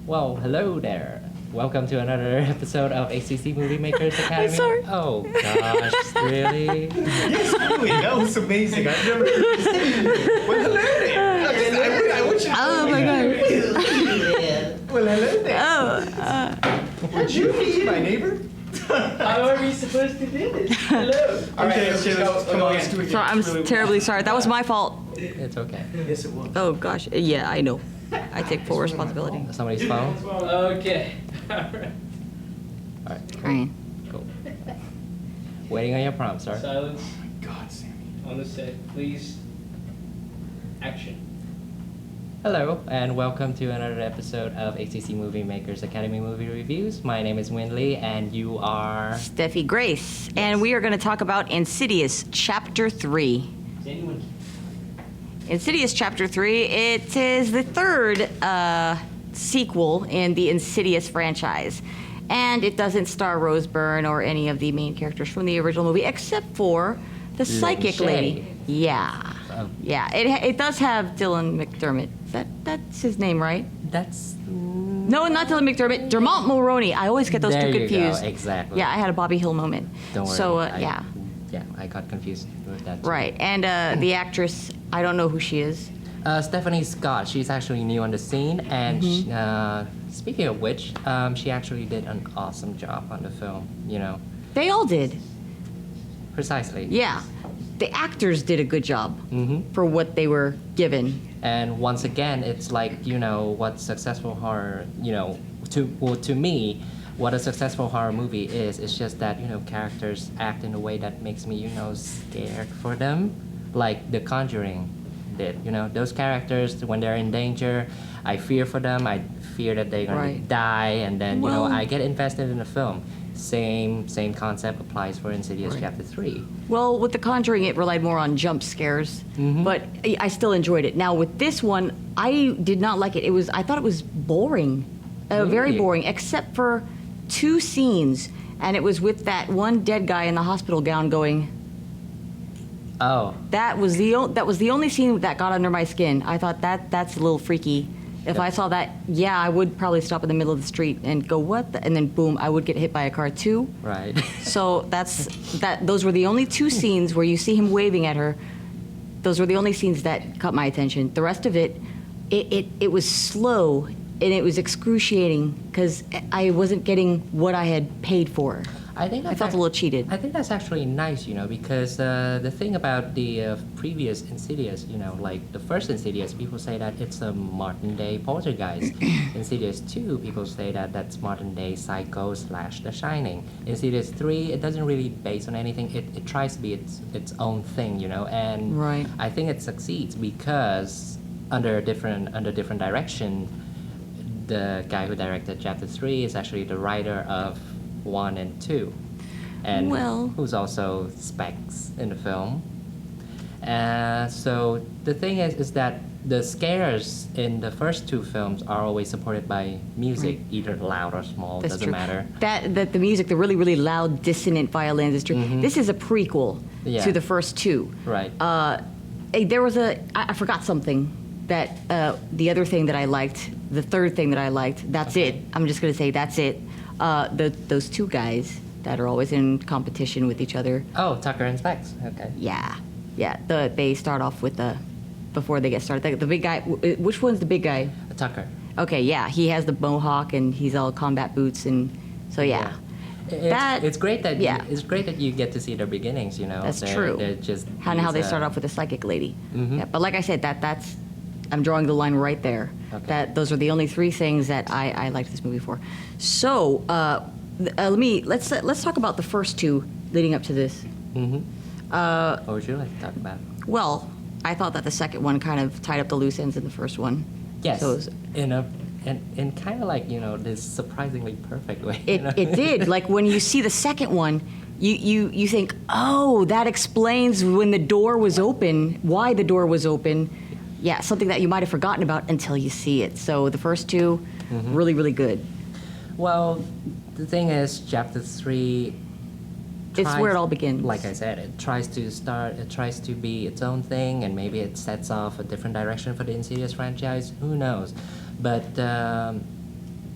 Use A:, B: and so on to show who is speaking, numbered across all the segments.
A: Well, hello there. Welcome to another episode of HCC MovieMakers Academy.
B: I'm sorry.
A: Oh gosh, really?
C: Yes, really. That was amazing. I've never seen it. Well, hello there. I want you to
B: Oh my god.
C: Well, hello there. How'd you meet my neighbor?
D: How are we supposed to do this? Hello. All right,
C: Okay,
D: let's
C: okay,
D: go.
C: come on, let's do it again.
B: Sorry, I'm
C: Really
B: terribly sorry. That was my fault.
A: It's okay.
C: Yes, it was.
B: Oh gosh. Yeah, I know. I take full responsibility.
A: Somebody's phone?
D: Okay. All right.
A: Alright,
B: Ryan.
A: cool. Waiting on your prompt, sir.
D: Silence
C: God, Sammy.
D: on the set, please. Action.
A: Hello, and welcome to another episode of HCC MovieMakers Academy Movie Reviews. My name is Nguyen Lee, and you are...
B: Steffi Grace. And we are going to talk about Insidious Chapter 3.
D: Is anyone?
B: Insidious Chapter 3, it is the third sequel in the Insidious franchise. And it doesn't star Rose Byrne or any of the main characters from the original movie, except for the psychic
A: Shay.
B: lady. Yeah.
A: Oh.
B: Yeah, it does have Dylan McDermott. That's his name, right?
A: That's...
B: No, not Dylan McDermott. Dermot Mulroney. I always get those
A: There
B: two
A: you
B: confused.
A: go, exactly.
B: Yeah, I had a Bobby Hill moment.
A: Don't worry.
B: So,
A: Yeah, I got confused with that too.
B: Right. And the actress, I don't know who she is.
A: Stephanie Scott, she's actually new on the scene, and speaking of which, she actually did an awesome job on the film, you know.
B: They all did.
A: Precisely.
B: Yeah. The actors did a good job
A: Mm-hmm.
B: for what they were given.
A: And once again, it's like, you know, what successful horror, you know, to me, what a successful horror movie is, it's just that, you know, characters act in a way that makes me, you know, scared for them. Like The Conjuring did, you know, those characters, when they're in danger, I fear for them, I fear that they're gonna
B: Right.
A: die, and then, you know,
B: Well-
A: I get invested in the film. Same concept applies for Insidious
B: Right.
A: Chapter 3.
B: Well, with The Conjuring, it relied more on jump scares, but I still enjoyed it. Now, with this one, I did not like it. I thought it was boring, very
A: Really?
B: boring, except for two scenes, and it was with that one dead guy in the hospital gown going.
A: Oh,
B: That was the only scene that got under my skin. I thought that's a little freaky. If
A: Yeah.
B: I saw that, yeah, I would probably stop in the middle of the street and go, what? And then boom, I would get hit by a car too.
A: right.
B: So those were the only two scenes where you see him waving at her. Those were the only scenes that caught my attention. The rest of it was slow and it was excruciating because I wasn't getting what I had paid for.
A: I think
B: I
A: that's
B: felt a little cheated.
A: I think that's actually nice, you know, because the thing about the previous Insidious, you know, like the first Insidious, people say that it's a modern day Poltergeist. Insidious 2, people say that that's modern day Psycho / The Shining. Insidious 3, it doesn't really base on anything. It tries to be its own thing, you know, and
B: Right.
A: I think it succeeds because under a different direction, the guy who directed Chapter 3 is actually the writer of 1 and 2, and
B: Well-
A: who's also Specs in the film. So the thing is that the scares in the first two films are always supported by music, either loud or small,
B: That's
A: doesn't
B: true.
A: matter.
B: That the music, the really, really loud, dissonant violins is true. This is a prequel
A: Yeah.
B: to the first two.
A: Right.
B: There was I forgot something that the other thing that I liked, the third thing that I liked, that's it. I'm just going to say that's it. Those two guys that are always in competition with each other.
A: Oh, Tucker and Specs. Okay.
B: Yeah. They start off with before they get started. The big guy, which one's the big guy?
A: Tucker.
B: Okay, yeah, he has the mohawk and he's all combat boots and so yeah.
A: It's great that
B: yeah.
A: it's great that you get to see their beginnings, you know.
B: That's
A: They're-
B: true.
A: They're just
B: How they
A: these,
B: start off with a psychic lady.
A: Mhm.
B: Yeah, but like I said, that's I'm drawing the line right there.
A: Okay.
B: Those are the only three things that I liked this movie for. So let's talk about the first two leading up to this.
A: Mm-hmm. What would you like to talk about?
B: Well, I thought that the second one kind of tied up the loose ends in the first one.
A: Yes,
B: So
A: in kind of like, you know, this surprisingly perfect way. you know?
B: it did. Like when you see the second one, you think, oh, that explains when the door was open, why the door was open. Yeah, something that you might have forgotten about until you see it. So the first two, really, really good.
A: Well, the thing is, Chapter 3...
B: It's where it all begins.
A: Like I said, it tries to be its own thing, and maybe it sets off a different direction for the Insidious franchise. Who knows? But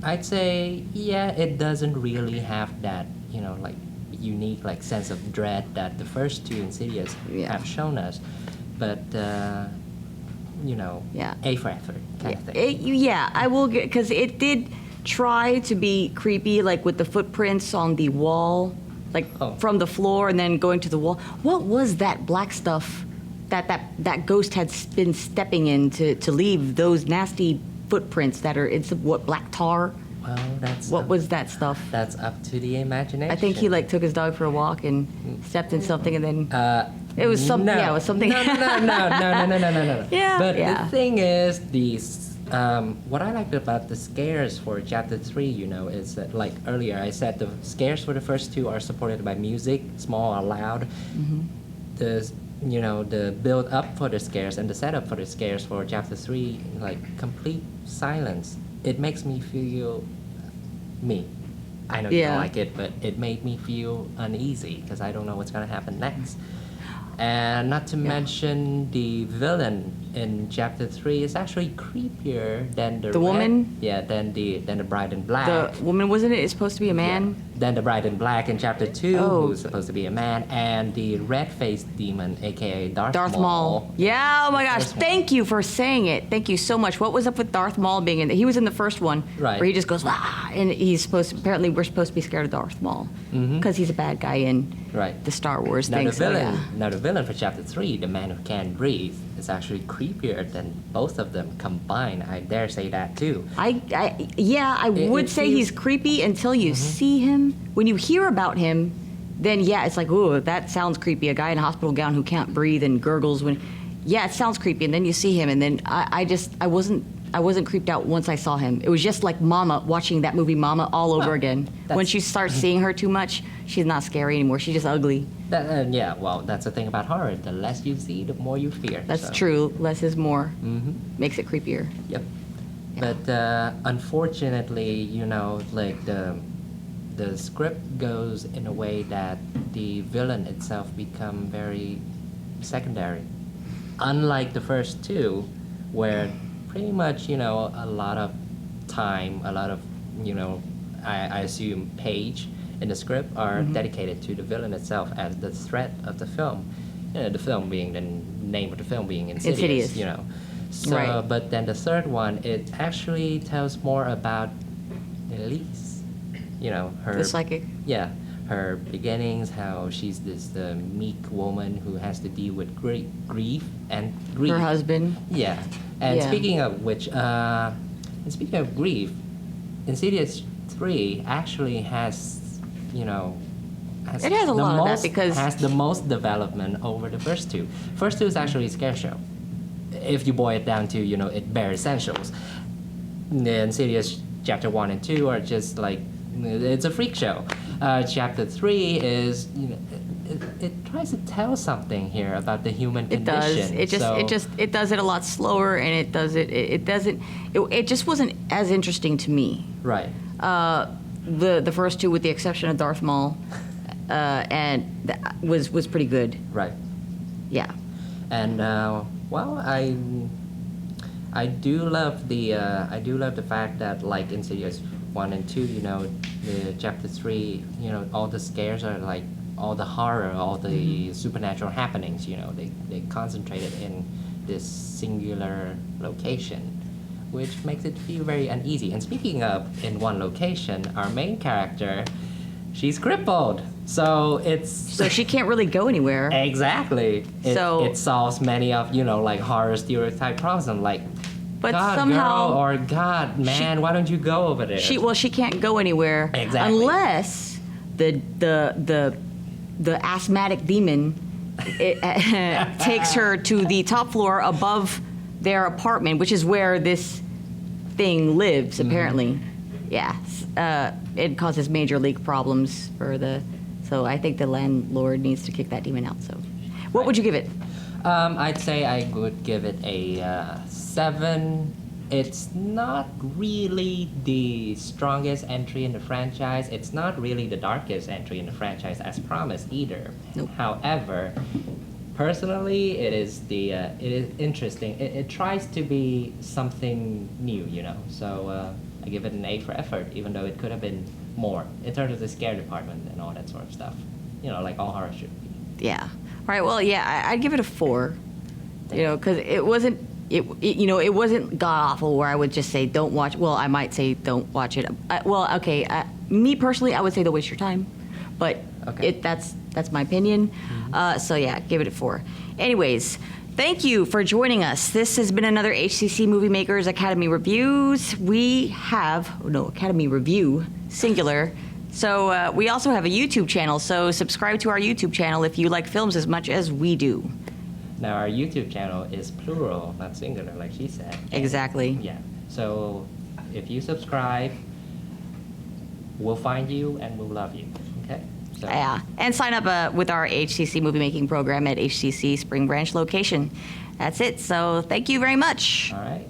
A: I'd say, yeah, it doesn't really have that, like unique like sense of dread that the first two Insidious
B: Yeah.
A: have shown us, but
B: Yeah.
A: A for effort kind of thing.
B: I will get, because it did try to be creepy, like with the footprints on the wall, like
A: Oh.
B: from the floor and then going to the wall. What was that black stuff that ghost had been stepping in to leave those nasty footprints that are, it's what, black tar?
A: Well,
B: What was that stuff?
A: that's up to the imagination.
B: I think he like took his dog for a walk and stepped in something and then it was something.
A: No.
B: Yeah, it was something.
A: No.
B: Yeah,
A: But
B: yeah.
A: the thing is, what I liked about the scares for Chapter 3, is that, like earlier I said, the scares for the first two are supported by music, small or loud.
B: Mm-hmm.
A: The build up for the scares and the setup for the scares for Chapter 3, like complete silence. It makes me feel me. I know you
B: Yeah.
A: don't like it, but it made me feel uneasy because I don't know what's gonna happen next. And not to mention the villain in Chapter 3 is actually creepier than
B: The woman?
A: Yeah, than the Bride in Black.
B: The woman, wasn't it? It's supposed to be a man.
A: Than the Bride in Black in Chapter 2,
B: Oh.
A: who's supposed to be a man, and the red-faced demon, aka
B: Darth Maul. Yeah, oh my gosh.
A: First one.
B: Thank you for saying it. Thank you so much. What was up with Darth Maul being in there? He was in the first one.
A: Right.
B: Where he just goes, ah, and apparently we're supposed to be scared of Darth Maul. Because he's a bad guy in
A: Right.
B: the Star Wars
A: Now
B: thing.
A: the
B: so,
A: villain,
B: yeah.
A: now the villain for Chapter 3, the man who can't breathe, is actually creepier than both of them combined. I dare say that too.
B: I
A: It-
B: would
A: it
B: say
A: feels-
B: he's creepy until you see him. When you hear about him, then yeah, it's like, ooh, that sounds creepy. A guy in a hospital gown who can't breathe and gurgles when, yeah, it sounds creepy. And then you see him, and then I wasn't creeped out once I saw him. It was just like Mama, watching that movie Mama all over
A: Well,
B: again.
A: that's-
B: Once you start seeing her too much, she's not scary anymore. She's just ugly.
A: Yeah, well, that's the thing about horror. The less you see, the more you fear.
B: That's
A: so.
B: true. Less is more.
A: Mm-hmm.
B: Makes it creepier.
A: Yep. But unfortunately, like the script goes in a way that the villain itself become very secondary. Unlike the first two, where pretty much, a lot of time, a lot of, I assume page in the script are dedicated to the villain itself as the threat of the film. The film being the name of the film being Insidious.
B: Insidious.
A: So,
B: Right.
A: but then the third one, it actually tells more about Elise. Her
B: The psychic.
A: Yeah, her beginnings, how she's this meek woman who has to deal with grief and grief.
B: Her husband.
A: Yeah, and
B: Yeah.
A: speaking of which, grief, Insidious 3 actually has, has
B: It has a
A: the
B: lot of that
A: most,
B: because-
A: has the most development over the first two. First two is actually a scare show. If you boil it down to, it bare essentials. The Insidious Chapter 1 and 2 are just like, it's a freak show. Chapter 3 is, it tries to tell something here about the human
B: It does.
A: condition.
B: It does it a lot slower, and it just wasn't as interesting to me.
A: Right.
B: The first two, with the exception of Darth Maul, and that was pretty good.
A: Right.
B: Yeah.
A: And well, I do love the fact that, like Insidious 1 and 2, the Chapter 3, all the scares are like all the horror, all the supernatural happenings. They concentrated in this singular location, which makes it feel very uneasy. And speaking of in one location, our main character, she's crippled, so
B: So she can't really go anywhere.
A: exactly. It solves many of like horror stereotype problems, like
B: But
A: God,
B: somehow
A: girl, or God, man, why don't you go over there?
B: she can't go anywhere
A: Exactly.
B: unless the asthmatic demon takes her to the top floor above their apartment, which is where this thing lives, apparently. Yeah. It causes major leak problems so I think the landlord needs to kick that demon out. So what would you give it?
A: I'd say I would give it a 7. It's not really the strongest entry in the franchise. It's not really the darkest entry in the franchise as promised either.
B: Nope.
A: However, personally, it is interesting. It tries to be something new, So I to give it an A for effort, even though it could have been more in terms of the scare department and all that sort of stuff. You know, like all horror should be.
B: Yeah. All right. Well, yeah, I'd give it a 4. You know, because it wasn't. It wasn't god awful where I would just say don't watch. Well, I might say don't watch it. Okay. Me personally, I would say don't waste your time, but
A: Okay.
B: that's my opinion. So yeah, give it a 4. Anyways, thank you for joining us. This has been another HCC MovieMakers Academy Reviews. Academy Review singular. So we also have a YouTube channel. So subscribe to our YouTube channel if you like films as much as we do.
A: Now our YouTube channel is plural, not singular, like she said.
B: Exactly.
A: Yeah. So if you subscribe, we'll find you and we'll love you. Okay. So,
B: Yeah, and sign up with our HCC movie making program at HCC Spring Branch location. That's it. So thank you very much.
A: All right.